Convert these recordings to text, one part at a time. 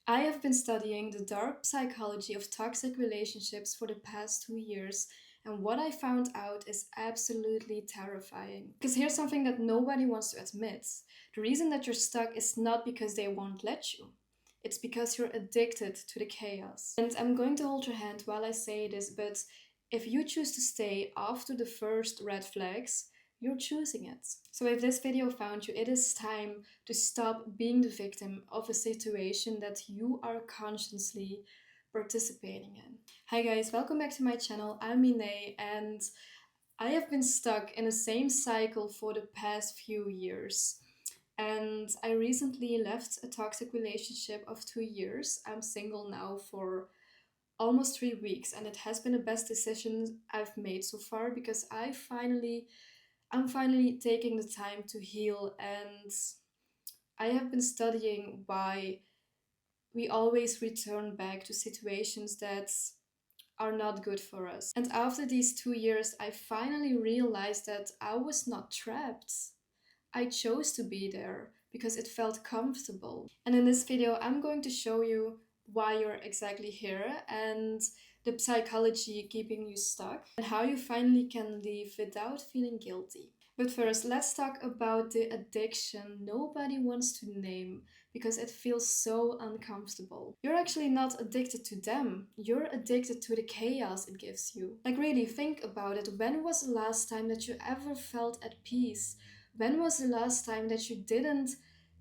I have been studying the dark psychology of toxic relationships for the past 2 years, and what I found out is absolutely terrifying. Because here's something that nobody wants to admit: the reason that you're stuck is not because they won't let you, it's because you're addicted to the chaos. And I'm going to hold your hand while I say this, but if you choose to stay after the first red flags, you're choosing it. So if this video found you, it is time to stop being the victim of a situation that you are consciously participating in. Hi guys, welcome back to my channel. I'm Mine, and I have been stuck in the same cycle for the past few years. And I recently left a toxic relationship of 2 years. I'm single now for almost 3 weeks, and it has been the best decision I've made so far because I'm finally taking the time to heal, and I have been studying why we always return back to situations that are not good for us. And after these 2 years, I finally realized that I was not trapped. I chose to be there because it felt comfortable. And in this video, I'm going to show you why you're exactly here and the psychology keeping you stuck and how you finally can leave without feeling guilty. But first, let's talk about the addiction nobody wants to name because it feels so uncomfortable. You're actually not addicted to them, you're addicted to the chaos it gives you. Like, really, think about it. When was the last time that you ever felt at peace? When was the last time that you didn't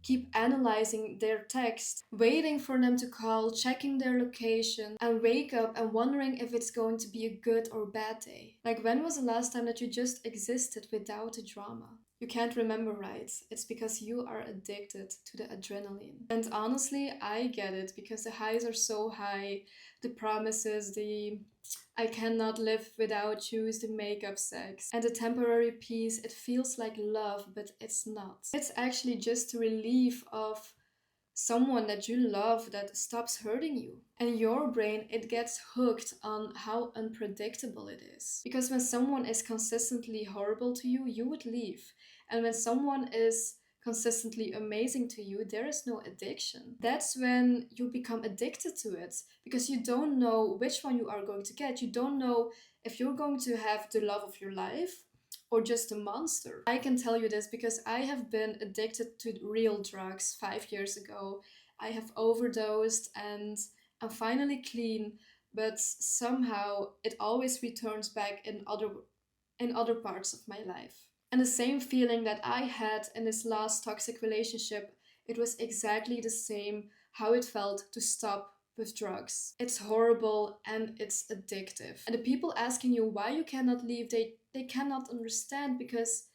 keep analyzing their text, waiting for them to call, checking their location, and wake up and wondering if it's going to be a good or bad day? Like, when was the last time that you just existed without the drama? You can't remember, right? It's because you are addicted to the adrenaline. And honestly, I get it because the highs are so high, the promises, the I cannot live without you is the makeup sex. And the temporary peace, it feels like love, but it's not. It's actually just a relief of someone that you love that stops hurting you. And your brain, it gets hooked on how unpredictable it is. Because when someone is consistently horrible to you, you would leave. And when someone is consistently amazing to you, there is no addiction. That's when you become addicted to it because you don't know which one you are going to get. You don't know if you're going to have the love of your life or just a monster. I can tell you this because I have been addicted to real drugs 5 years ago. I have overdosed and I'm finally clean, but somehow it always returns back in other parts of my life. And the same feeling that I had in this last toxic relationship, it was exactly the same how it felt to stop with drugs. It's horrible and it's addictive. And the people asking you why you cannot leave, they cannot understand because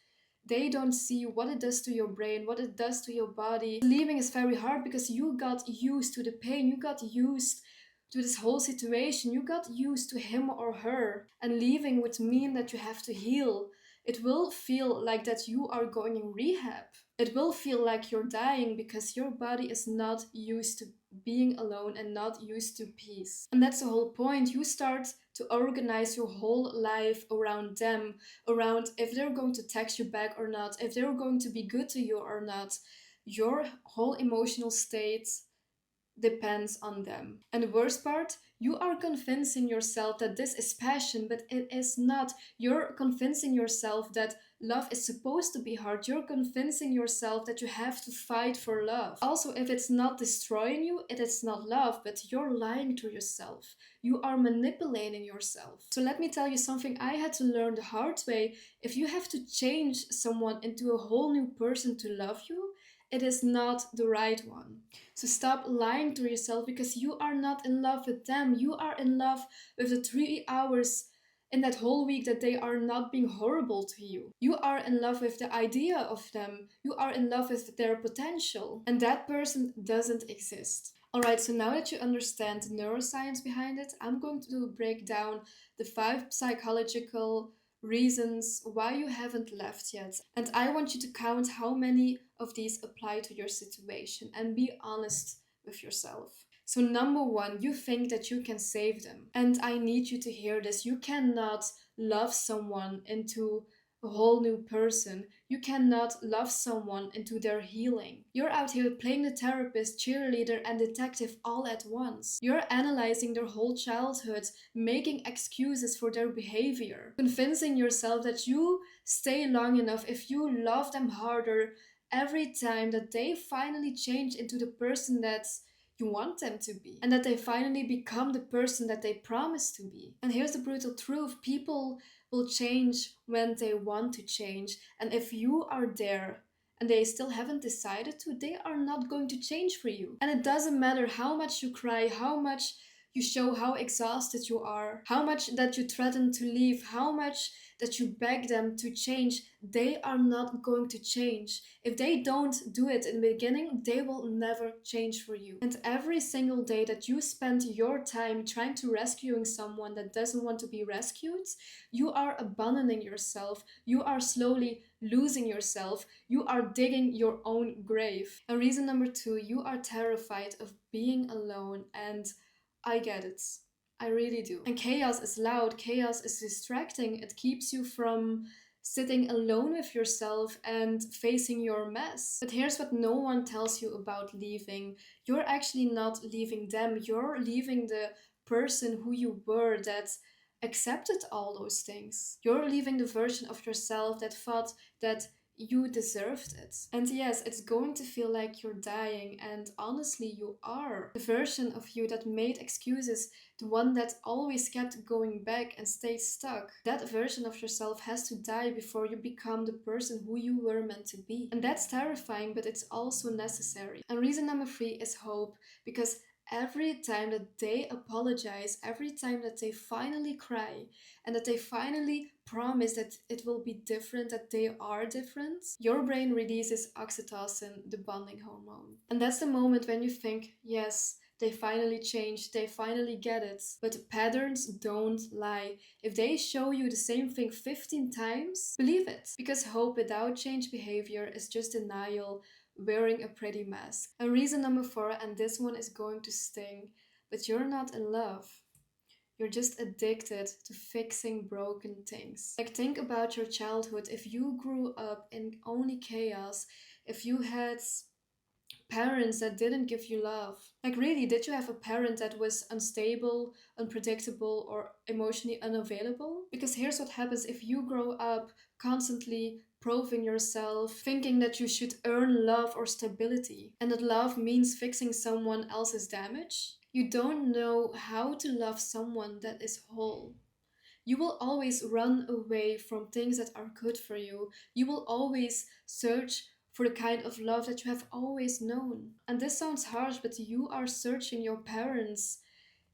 they don't see what it does to your brain, what it does to your body. Leaving is very hard because you got used to the pain, you got used to this whole situation, you got used to him or her. And leaving would mean that you have to heal. It will feel like that you are going in rehab. It will feel like you're dying because your body is not used to being alone and not used to peace. And that's the whole point. You start to organize your whole life around them, around if they're going to text you back or not, if they're going to be good to you or not. Your whole emotional state depends on them. And the worst part, you are convincing yourself that this is passion, but it is not. You're convincing yourself that love is supposed to be hard. You're convincing yourself that you have to fight for love. Also, if it's not destroying you, it is not love, but you're lying to yourself. You are manipulating yourself. So let me tell you something I had to learn the hard way. If you have to change someone into a whole new person to love you, it is not the right one. So stop lying to yourself because you are not in love with them. You are in love with the 3 hours in that whole week that they are not being horrible to you. You are in love with the idea of them. You are in love with their potential. And that person doesn't exist. Alright, so now that you understand the neuroscience behind it, I'm going to break down the 5 psychological reasons why you haven't left yet. And I want you to count how many of these apply to your situation and be honest with yourself. So number 1, you think that you can save them. And I need you to hear this. You cannot love someone into a whole new person. You cannot love someone into their healing. You're out here playing the therapist, cheerleader, and detective all at once. You're analyzing their whole childhood, making excuses for their behavior, convincing yourself that you stay long enough if you love them harder every time that they finally change into the person that you want them to be, and that they finally become the person that they promised to be. And here's the brutal truth: people will change when they want to change, and if you are there and they still haven't decided to, they are not going to change for you. And it doesn't matter how much you cry, how much you show how exhausted you are, how much that you threaten to leave, how much that you beg them to change, they are not going to change. If they don't do it in the beginning, they will never change for you. And every single day that you spend your time trying to rescuing someone that doesn't want to be rescued, you are abandoning yourself. You are slowly losing yourself. You are digging your own grave. And reason number 2, you are terrified of being alone, and I get it. I really do. And chaos is loud, chaos is distracting. It keeps you from sitting alone with yourself and facing your mess. But here's what no one tells you about leaving: you're actually not leaving them, you're leaving the person who you were that accepted all those things. You're leaving the version of yourself that thought that you deserved it. And yes, it's going to feel like you're dying, and honestly, you are. The version of you that made excuses, the one that always kept going back and stayed stuck, that version of yourself has to die before you become the person who you were meant to be. And that's terrifying, but it's also necessary. And reason number 3 is hope, because every time that they apologize, every time that they finally cry, and that they finally promise that it will be different, that they are different, your brain releases oxytocin, the bonding hormone. And that's the moment when you think, yes, they finally changed, they finally get it. But patterns don't lie. If they show you the same thing 15 times, believe it. Because hope without change behavior is just denial wearing a pretty mask. And reason number 4, and this one is going to sting, but you're not in love. You're just addicted to fixing broken things. Like, think about your childhood. If you grew up in only chaos, if you had parents that didn't give you love, like, really, did you have a parent that was unstable, unpredictable, or emotionally unavailable? Because here's what happens: if you grow up constantly proving yourself, thinking that you should earn love or stability, and that love means fixing someone else's damage, you don't know how to love someone that is whole. You will always run away from things that are good for you. You will always search for the kind of love that you have always known. And this sounds harsh, but you are searching your parents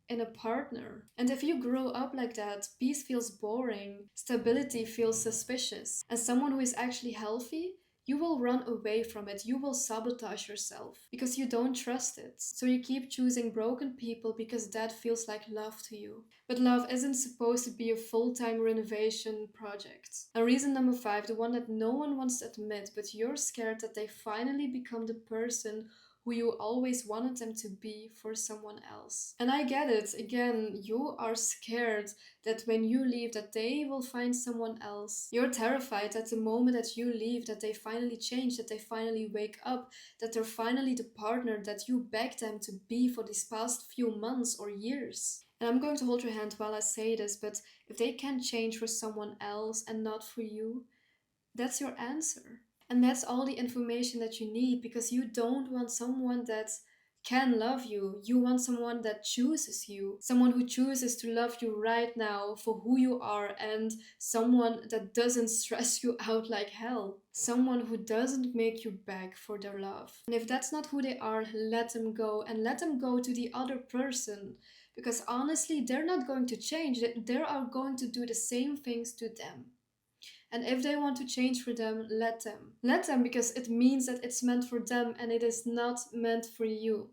in a partner. And if you grow up like that, peace feels boring, stability feels suspicious. And someone who is actually healthy, you will run away from it. You will sabotage yourself because you don't trust it. So you keep choosing broken people because that feels like love to you. But love isn't supposed to be a full-time renovation project. And reason number 5, the one that no one wants to admit, but you're scared that they finally become the person who you always wanted them to be for someone else. And I get it. Again, you are scared that when you leave that they will find someone else. You're terrified that the moment that you leave that they finally change, that they finally wake up, that they're finally the partner that you begged them to be for these past few months or years. And I'm going to hold your hand while I say this, but if they can change for someone else and not for you, that's your answer. And that's all the information that you need, because you don't want someone that can love you. You want someone that chooses you. Someone who chooses to love you right now for who you are, and someone that doesn't stress you out like hell. Someone who doesn't make you beg for their love. And if that's not who they are, let them go, and let them go to the other person. Because honestly, they're not going to change. They are going to do the same things to them. And if they want to change for them, let them. Let them, because it means that it's meant for them and it is not meant for you.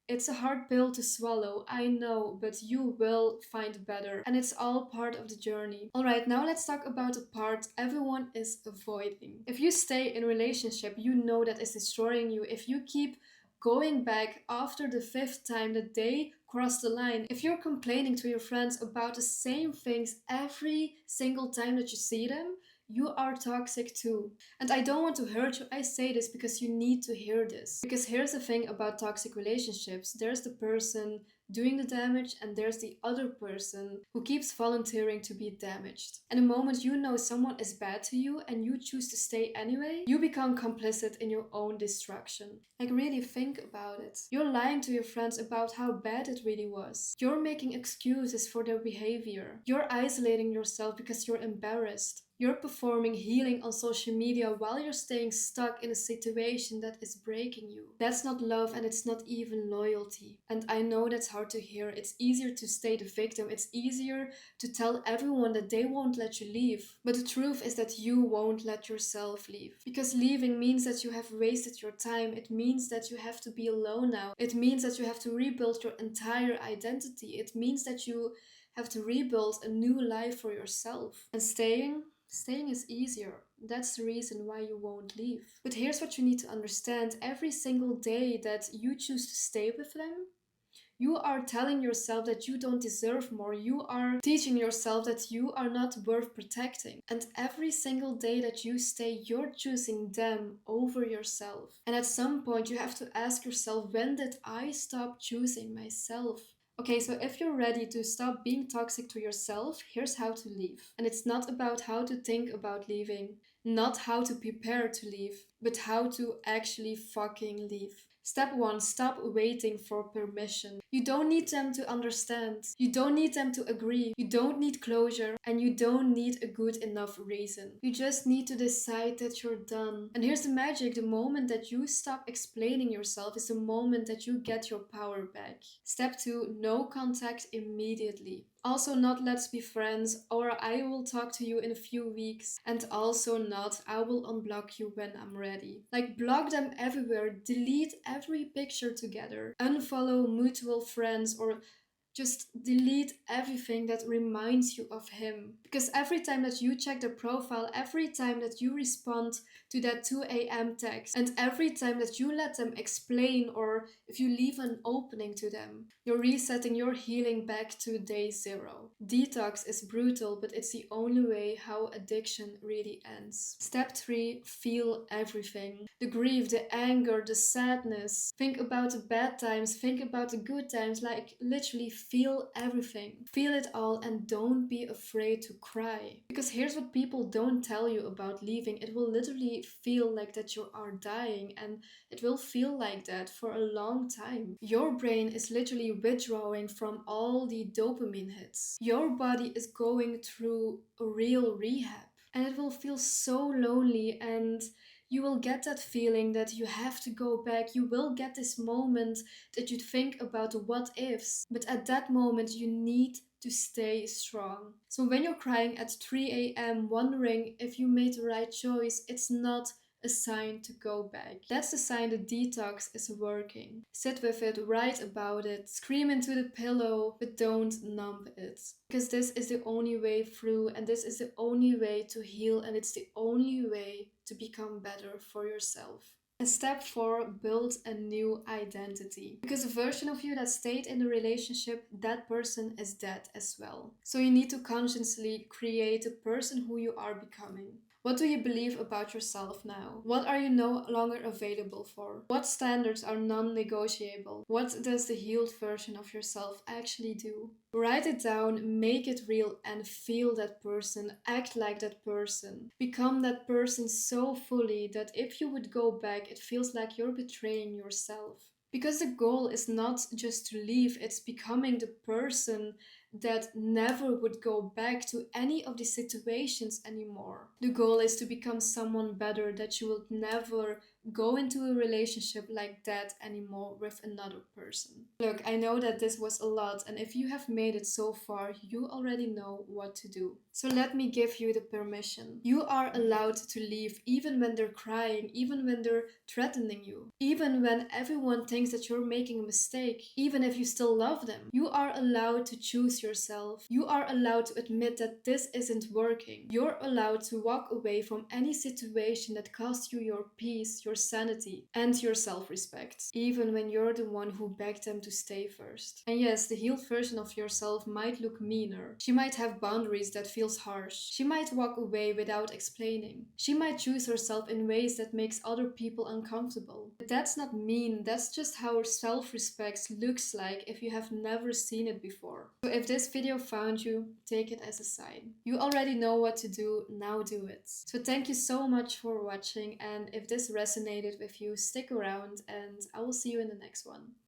It's a hard pill to swallow, I know, but you will find better. And it's all part of the journey. Alright, now let's talk about the part everyone is avoiding. If you stay in a relationship, you know that it's destroying you. If you keep going back after the 5th time that they cross the line, if you're complaining to your friends about the same things every single time that you see them, you are toxic too. And I don't want to hurt you, I say this because you need to hear this. Because here's the thing about toxic relationships, there's the person doing the damage, and there's the other person who keeps volunteering to be damaged. And the moment you know someone is bad to you and you choose to stay anyway, you become complicit in your own destruction. Like, really think about it. You're lying to your friends about how bad it really was. You're making excuses for their behavior. You're isolating yourself because you're embarrassed. You're performing healing on social media while you're staying stuck in a situation that is breaking you. That's not love, and it's not even loyalty. And I know that's hard to hear. It's easier to stay the victim. It's easier to tell everyone that they won't let you leave. But the truth is that you won't let yourself leave. Because leaving means that you have wasted your time. It means that you have to be alone now. It means that you have to rebuild your entire identity. It means that you have to rebuild a new life for yourself. And staying is easier. That's the reason why you won't leave. But here's what you need to understand. Every single day that you choose to stay with them, you are telling yourself that you don't deserve more. You are teaching yourself that you are not worth protecting. And every single day that you stay, you're choosing them over yourself. And at some point, you have to ask yourself, when did I stop choosing myself? Okay, so if you're ready to stop being toxic to yourself, here's how to leave. And it's not about how to think about leaving, not how to prepare to leave, but how to actually fucking leave. Step 1, stop waiting for permission. You don't need them to understand. You don't need them to agree. You don't need closure, and you don't need a good enough reason. You just need to decide that you're done. And here's the magic. The moment that you stop explaining yourself is the moment that you get your power back. Step 2, no contact immediately. Also not let's be friends, or I will talk to you in a few weeks. And also not I will unblock you when I'm ready. Like, block them everywhere, delete every picture together, unfollow mutual friends, or just delete everything that reminds you of him. Because every time that you check their profile, every time that you respond to that 2 a.m. text, and every time that you let them explain, or if you leave an opening to them, you're resetting your healing back to day 0. Detox is brutal, but it's the only way how addiction really ends. Step 3, feel everything. The grief, the anger, the sadness. Think about the bad times, think about the good times, like literally feel everything. Feel it all, and don't be afraid to cry. Because here's what people don't tell you about leaving. It will literally feel like that you are dying, and it will feel like that for a long time. Your brain is literally withdrawing from all the dopamine hits. Your body is going through a real rehab, and it will feel so lonely, and you will get that feeling that you have to go back. You will get this moment that you think about the what ifs, but at that moment you need to stay strong. So when you're crying at 3 a.m. wondering if you made the right choice, it's not a sign to go back. That's the sign the detox is working. Sit with it, write about it, scream into the pillow, but don't numb it. Because this is the only way through, and this is the only way to heal, and it's the only way to become better for yourself. And step 4, build a new identity. Because the version of you that stayed in the relationship, that person is dead as well. So you need to consciously create the person who you are becoming. What do you believe about yourself now? What are you no longer available for? What standards are non-negotiable? What does the healed version of yourself actually do? Write it down, make it real, and feel that person, act like that person. Become that person so fully that if you would go back, it feels like you're betraying yourself. Because the goal is not just to leave, it's becoming the person that never would go back to any of these situations anymore. The goal is to become someone better, that you will never go into a relationship like that anymore with another person. Look, I know that this was a lot, and if you have made it so far, you already know what to do. So let me give you the permission. You are allowed to leave even when they're crying, even when they're threatening you, even when everyone thinks that you're making a mistake, even if you still love them. You are allowed to choose choose yourself, you are allowed to admit that this isn't working. You're allowed to walk away from any situation that costs you your peace, your sanity, and your self-respect, even when you're the one who begged them to stay first. And yes, the healed version of yourself might look meaner. She might have boundaries that feels harsh. She might walk away without explaining. She might choose herself in ways that makes other people uncomfortable. But that's not mean, that's just how self-respect looks like if you have never seen it before. So if this video found you, take it as a sign. You already know what to do, now do it. So thank you so much for watching, and if this resonated with you, stick around and I will see you in the next one.